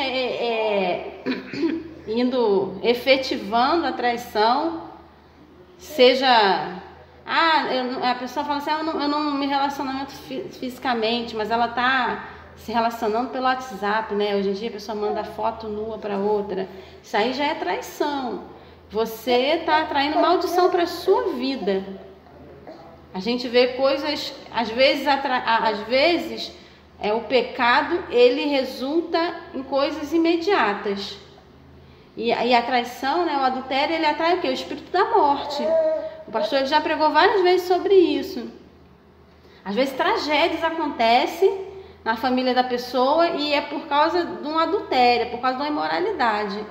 efetivando a traição, seja... a pessoa fala assim, eu não me relacionamento fisicamente, mas ela está se relacionando pelo WhatsApp, né? Hoje em dia a pessoa manda foto nua para outra. Isso aí já é traição. Você está atraindo maldição para a sua vida. A gente vê coisas, às vezes o pecado, ele resulta em coisas imediatas. E a traição, né, o adultério, ele atrai o quê? O espírito da morte. O pastor já pregou várias vezes sobre isso. Às vezes tragédias acontecem na família da pessoa e é por causa de um adultério, é por causa de uma imoralidade.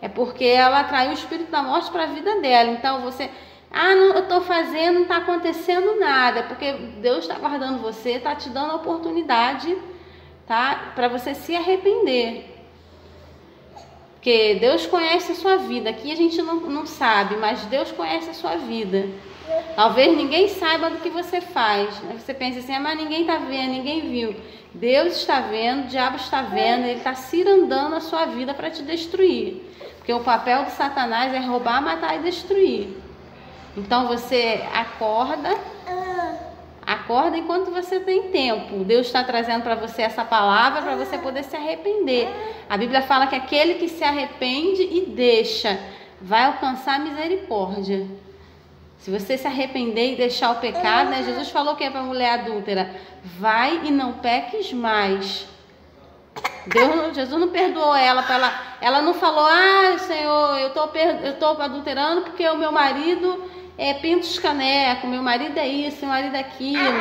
É porque ela atraiu o espírito da morte para a vida dela. Então você... eu estou fazendo, não está acontecendo nada, porque Deus está guardando você, está te dando a oportunidade, tá? Para você se arrepender. Porque Deus conhece a sua vida. Aqui a gente não sabe, mas Deus conhece a sua vida. Talvez ninguém saiba do que você faz. Você pensa assim, mas ninguém está vendo, ninguém viu. Deus está vendo, o diabo está vendo, ele está cirandando a sua vida para te destruir. Porque o papel de Satanás é roubar, matar e destruir. Então você acorda Acorda enquanto você tem tempo. Deus está trazendo para você essa palavra para você poder se arrepender. A Bíblia fala que aquele que se arrepende e deixa vai alcançar misericórdia. Se você se arrepender e deixar o pecado, né? Jesus falou que é para a mulher adúltera: vai e não peques mais. Jesus não perdoou ela, ela não falou: ah, Senhor, eu estou adulterando porque o meu marido pinta os canecos, meu marido é isso, meu marido é aquilo.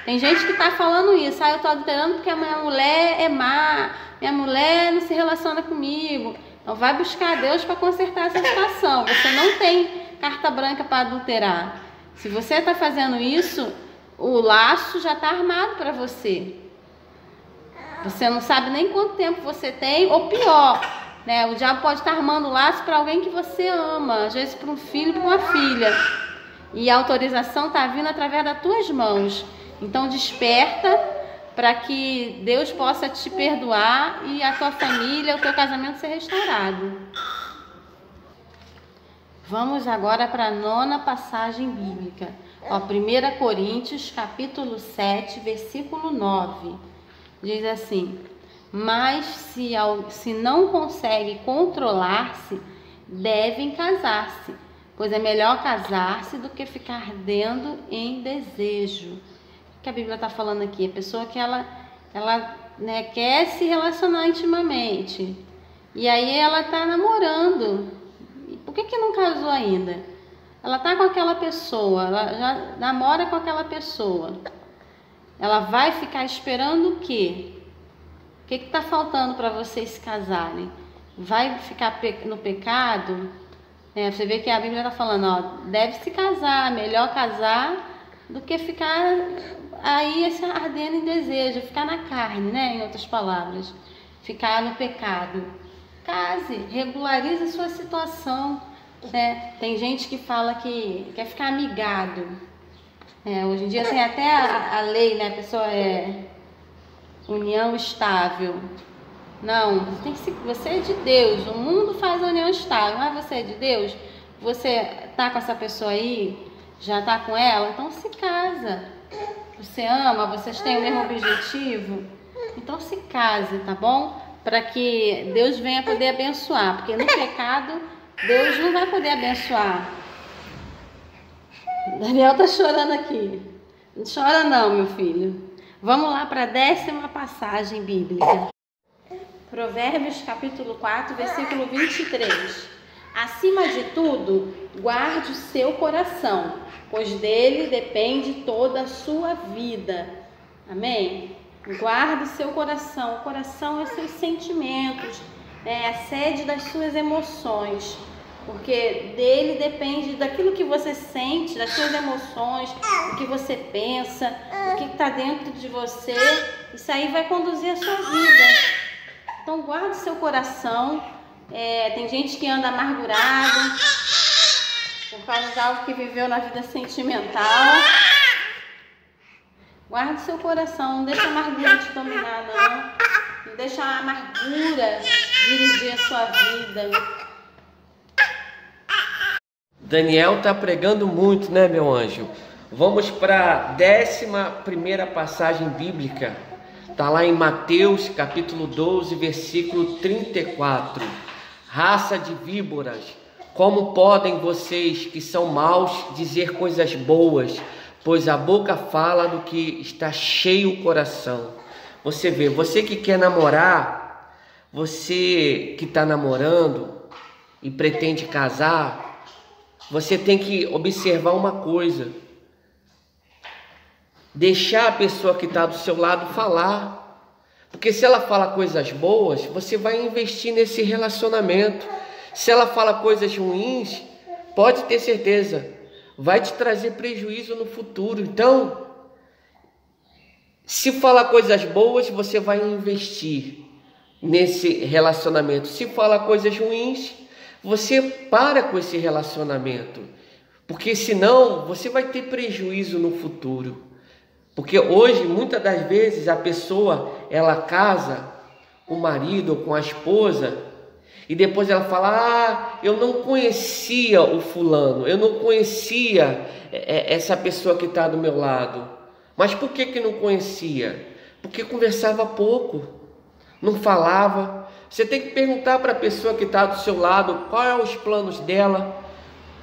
Tem gente que está falando isso: ah, eu estou adulterando porque a minha mulher é má, minha mulher não se relaciona comigo. Então vai buscar Deus para consertar essa situação. Você não tem carta branca para adulterar. Se você está fazendo isso, o laço já está armado para você. Você não sabe nem quanto tempo você tem, ou pior, né? O diabo pode estar armando laço para alguém que você ama, às vezes para um filho, para uma filha. E a autorização está vindo através das tuas mãos. Então desperta para que Deus possa te perdoar e a tua família, o teu casamento ser restaurado. Vamos agora para a 9ª passagem bíblica. 1 Coríntios, capítulo 7, versículo 9. Diz assim: mas se não consegue controlar-se, devem casar-se, pois é melhor casar-se do que ficar ardendo em desejo. O que a Bíblia está falando aqui? A pessoa que ela né, quer se relacionar intimamente, e aí ela está namorando. Por que não casou ainda? Ela está com aquela pessoa, ela já namora com aquela pessoa. Ela vai ficar esperando o quê? O que está faltando para vocês se casarem? Vai ficar no pecado? Você vê que a Bíblia está falando, ó, deve se casar, melhor casar do que ficar aí ardendo em desejo, ficar na carne, né? Em outras palavras, ficar no pecado. Case, regularize a sua situação, né? Tem gente que fala que quer ficar amigado. Hoje em dia tem até a lei, né? A pessoa é união estável. Não, você é de Deus. O mundo faz a união estável, mas você é de Deus. Você tá com essa pessoa aí, já tá com ela, então se casa. Você ama, vocês têm o mesmo objetivo, então se case, tá bom? Para que Deus venha poder abençoar, porque no pecado Deus não vai poder abençoar. Daniel tá chorando aqui. Não chora não, meu filho. Vamos lá para a 10ª passagem bíblica. Provérbios capítulo 4, versículo 23. Acima de tudo, guarde o seu coração, pois dele depende toda a sua vida. Amém? Guarde o seu coração. O coração é seus sentimentos, é a sede das suas emoções. Porque dele depende daquilo que você sente, das suas emoções, do que você pensa, o que está dentro de você. Isso aí vai conduzir a sua vida. Então guarde seu coração. Tem gente que anda amargurado por causa de algo que viveu na vida sentimental. Guarde seu coração, não deixa a amargura te dominar, não. Não deixa a amargura dirigir a sua vida. Daniel está pregando muito, né, meu anjo? Vamos para a 11ª passagem bíblica. Está lá em Mateus, capítulo 12, versículo 34. Raça de víboras, como podem vocês que são maus dizer coisas boas? Pois a boca fala do que está cheio o coração. Você vê, você que quer namorar, você que está namorando e pretende casar, você tem que observar uma coisa: deixar a pessoa que está do seu lado falar. Porque se ela fala coisas boas, você vai investir nesse relacionamento. Se ela fala coisas ruins, pode ter certeza, vai te trazer prejuízo no futuro. Então, se falar coisas boas, você vai investir nesse relacionamento. Se falar coisas ruins, você para com esse relacionamento, porque senão você vai ter prejuízo no futuro. Porque hoje, muitas das vezes, a pessoa, ela casa com o marido ou com a esposa, e depois ela fala: eu não conhecia o fulano, eu não conhecia essa pessoa que está do meu lado. Mas por que não conhecia? Porque conversava pouco, não falava. Você tem que perguntar para a pessoa que está do seu lado quais são os planos dela,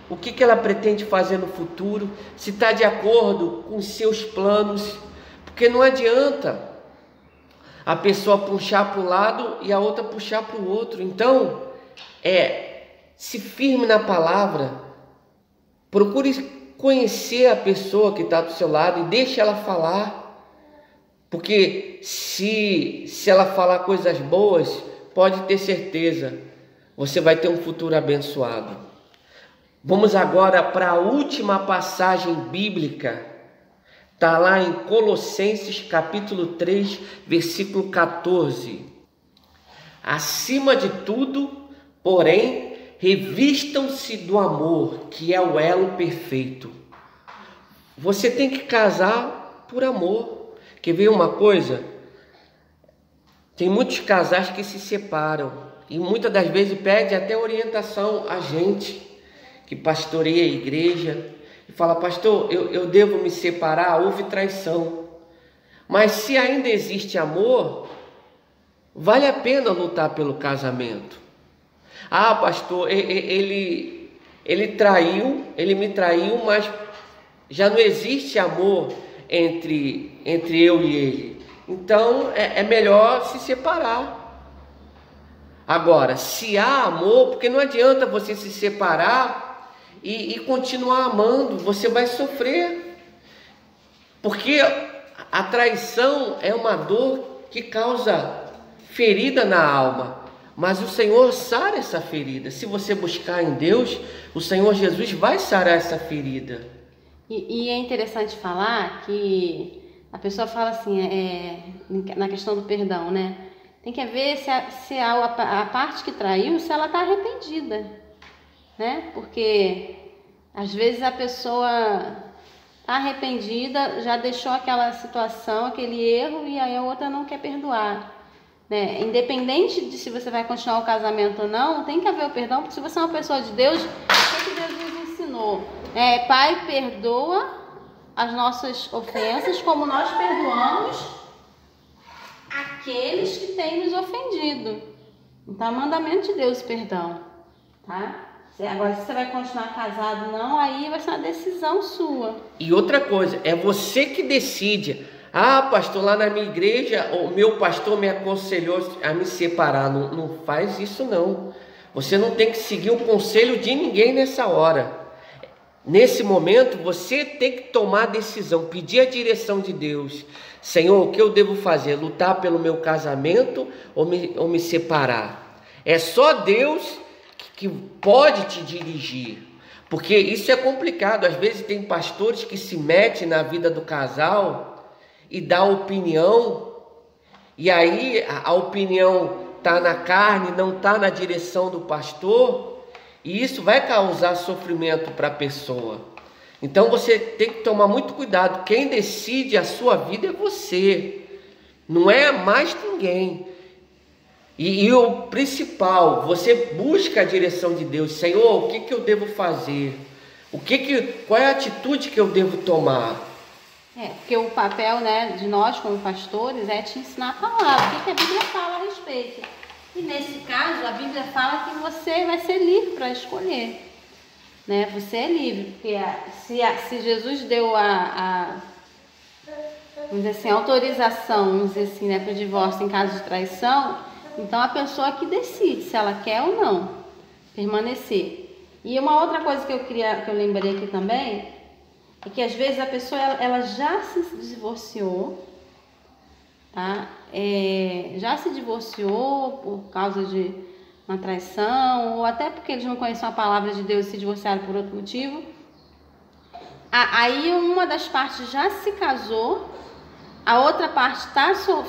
o que ela pretende fazer no futuro, se está de acordo com os seus planos. Porque não adianta a pessoa puxar para um lado e a outra puxar para o outro. Então, se firme na palavra, procure conhecer a pessoa que está do seu lado e deixe ela falar. Porque se ela falar coisas boas, pode ter certeza, você vai ter um futuro abençoado. Vamos agora para a última passagem bíblica. Está lá em Colossenses capítulo 3, versículo 14. Acima de tudo, porém, revistam-se do amor, que é o elo perfeito. Você tem que casar por amor. Quer ver uma coisa? Tem muitos casais que se separam e muitas das vezes pede até orientação a gente que pastoreia a igreja e fala: pastor, eu devo me separar? Houve traição. Mas se ainda existe amor, vale a pena lutar pelo casamento. Ah, pastor, ele traiu, ele me traiu, mas já não existe amor entre eu e ele. Então é melhor se separar. Agora, se há amor, porque não adianta você se separar e continuar amando, você vai sofrer. Porque a traição é uma dor que causa ferida na alma. Mas o Senhor sara essa ferida. Se você buscar em Deus, o Senhor Jesus vai sarar essa ferida. E é interessante falar que a pessoa fala assim, na questão do perdão, né? Tem que ver se a parte que traiu, se ela está arrependida, né? Porque às vezes a pessoa está arrependida, já deixou aquela situação, aquele erro, e aí a outra não quer perdoar, né? Independente de se você vai continuar o casamento ou não, tem que haver o perdão, porque se você é uma pessoa de Deus, o que Deus nos ensinou? Pai, perdoa as nossas ofensas como nós perdoamos aqueles que têm nos ofendido. Então é mandamento de Deus o perdão, tá? Agora, se você vai continuar casado não, aí vai ser uma decisão sua. E outra coisa, é você que decide. Ah, pastor, lá na minha igreja, o meu pastor me aconselhou a me separar. Não faz isso não. Você não tem que seguir o conselho de ninguém nessa hora. Nesse momento, você tem que tomar a decisão, pedir a direção de Deus. Senhor, o que eu devo fazer? Lutar pelo meu casamento ou me separar? É só Deus que pode te dirigir. Porque isso é complicado. Às vezes tem pastores que se metem na vida do casal e dão opinião. E aí a opinião está na carne, não está na direção do pastor. E isso vai causar sofrimento para a pessoa. Então você tem que tomar muito cuidado. Quem decide a sua vida é você. Não é mais ninguém. E o principal, você busca a direção de Deus. Senhor, o que eu devo fazer? Qual é a atitude que eu devo tomar? Porque o papel, né, de nós como pastores é te ensinar a palavra. O que a Bíblia fala a respeito? E nesse caso, a Bíblia fala que você vai ser livre para escolher, né? Você é livre, porque se Jesus deu vamos dizer assim, autorização, vamos dizer assim, né, para o divórcio em caso de traição, então a pessoa que decide se ela quer ou não permanecer. E uma outra coisa que eu lembrei aqui também, é que às vezes a pessoa ela já se divorciou, tá? Já se divorciou por causa de uma traição, ou até porque eles não conheciam a palavra de Deus e se divorciaram por outro motivo. Aí uma das partes já se casou, a outra parte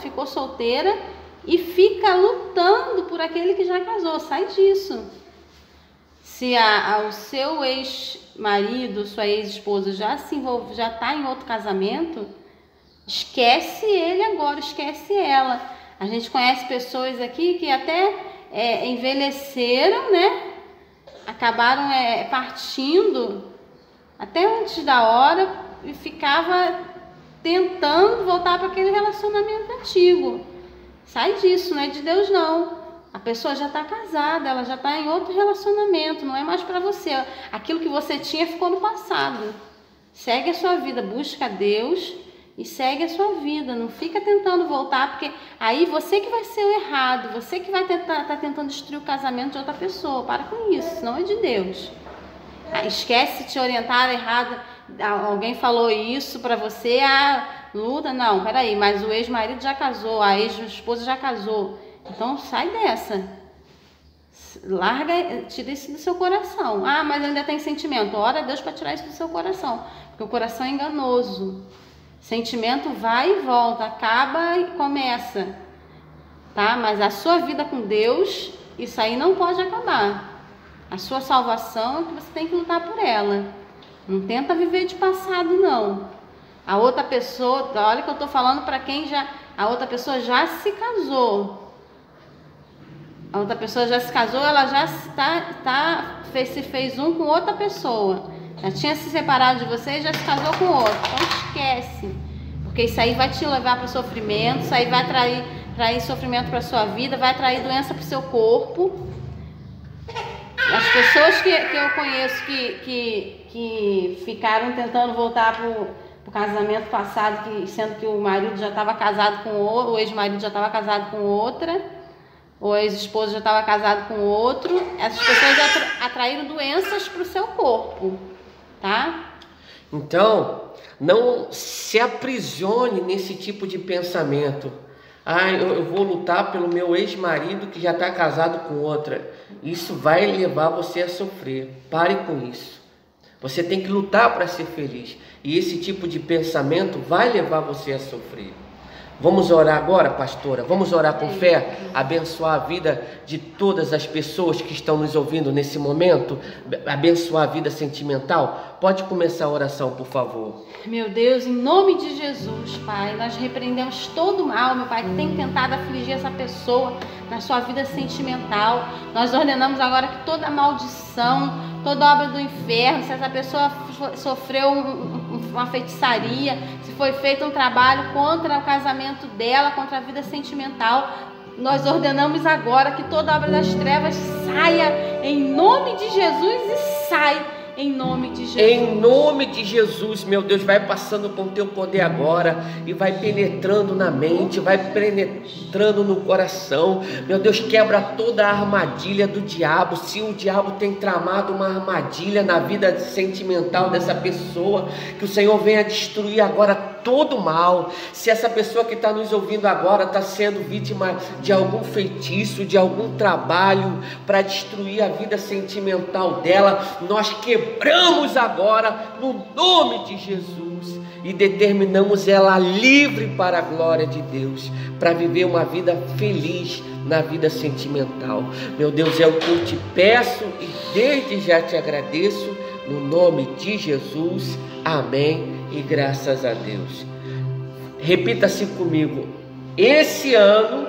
ficou solteira e fica lutando por aquele que já casou. Sai disso. Se o seu ex-marido, sua ex-esposa já está em outro casamento, esquece ele agora, esquece ela. A gente conhece pessoas aqui que até envelheceram, né? Acabaram partindo até antes da hora e ficava tentando voltar para aquele relacionamento antigo. Sai disso, não é de Deus não. A pessoa já está casada, ela já está em outro relacionamento, não é mais para você. Aquilo que você tinha ficou no passado. Segue a sua vida, busca Deus e segue a sua vida. Não fica tentando voltar, porque aí você que vai ser o errado, você que vai tá tentando destruir o casamento de outra pessoa. Para com isso, não é de Deus. Esquece de te orientar errado. Alguém falou isso para você, luta, não, peraí, mas o ex-marido já casou, a ex-esposa já casou. Então sai dessa. Larga, tira isso do seu coração. Mas ainda tem sentimento. Ora a Deus para tirar isso do seu coração. Porque o coração é enganoso. Sentimento vai e volta, acaba e começa. Tá? Mas a sua vida com Deus, isso aí não pode acabar. A sua salvação é que você tem que lutar por ela. Não tenta viver de passado, não. A outra pessoa, olha que eu estou falando para quem a outra pessoa já se casou. A outra pessoa já se casou, ela já se fez um com outra pessoa. Já tinha se separado de você e já se casou com outro. Então esquece. Porque isso aí vai te levar para o sofrimento, isso aí vai trair sofrimento para a sua vida, vai trair doença para o seu corpo. As pessoas que eu conheço que ficaram tentando voltar para o casamento passado, sendo que o marido já estava casado com outro, o ex-marido já estava casado com outra, o ex-esposo já estava casado com outro, essas pessoas atraíram doenças para o seu corpo, tá? Então, não se aprisione nesse tipo de pensamento. Eu vou lutar pelo meu ex-marido que já está casado com outra. Isso vai levar você a sofrer. Pare com isso. Você tem que lutar para ser feliz. E esse tipo de pensamento vai levar você a sofrer. Vamos orar agora, pastora? Vamos orar com fé? Abençoar a vida de todas as pessoas que estão nos ouvindo nesse momento? Abençoar a vida sentimental? Pode começar a oração, por favor. Meu Deus, em nome de Jesus, Pai, nós repreendemos todo o mal, meu Pai, que tem tentado afligir essa pessoa na sua vida sentimental. Nós ordenamos agora que toda maldição, toda obra do inferno, se essa pessoa sofreu uma feitiçaria, se foi feito um trabalho contra o casamento dela, contra a vida sentimental, nós ordenamos agora que toda obra das trevas saia em nome de Jesus e sai em nome de Jesus. Em nome de Jesus, meu Deus, vai passando com o teu poder agora e vai penetrando na mente, vai penetrando no coração. Meu Deus, quebra toda a armadilha do diabo. Se o diabo tem tramado uma armadilha na vida sentimental dessa pessoa, que o Senhor venha destruir agora todo o mal. Se essa pessoa que está nos ouvindo agora está sendo vítima de algum feitiço, de algum trabalho para destruir a vida sentimental dela, nós quebramos agora no nome de Jesus e determinamos ela livre para a glória de Deus, para viver uma vida feliz na vida sentimental. Meu Deus, é o que eu te peço e desde já te agradeço, no nome de Jesus, amém e graças a Deus. Repita-se comigo: esse ano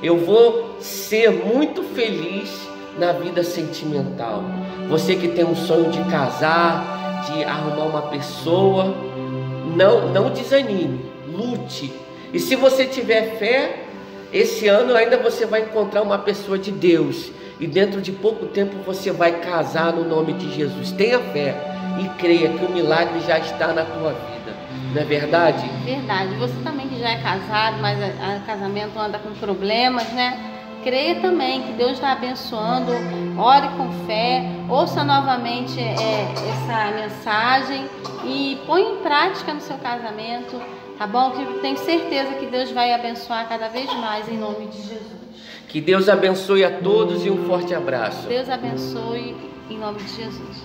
eu vou ser muito feliz na vida sentimental. Você que tem um sonho de casar, de arrumar uma pessoa, não desanime, lute. E se você tiver fé, esse ano ainda você vai encontrar uma pessoa de Deus. E dentro de pouco tempo você vai casar no nome de Jesus. Tenha fé e creia que o milagre já está na tua vida. Não é verdade? Verdade. Você também que já é casado, mas o casamento anda com problemas, né? Creia também que Deus está abençoando. Ore com fé. Ouça novamente essa mensagem e põe em prática no seu casamento, tá bom? Que eu tenho certeza que Deus vai abençoar cada vez mais em nome de Jesus. Que Deus abençoe a todos e um forte abraço. Deus abençoe em nome de Jesus.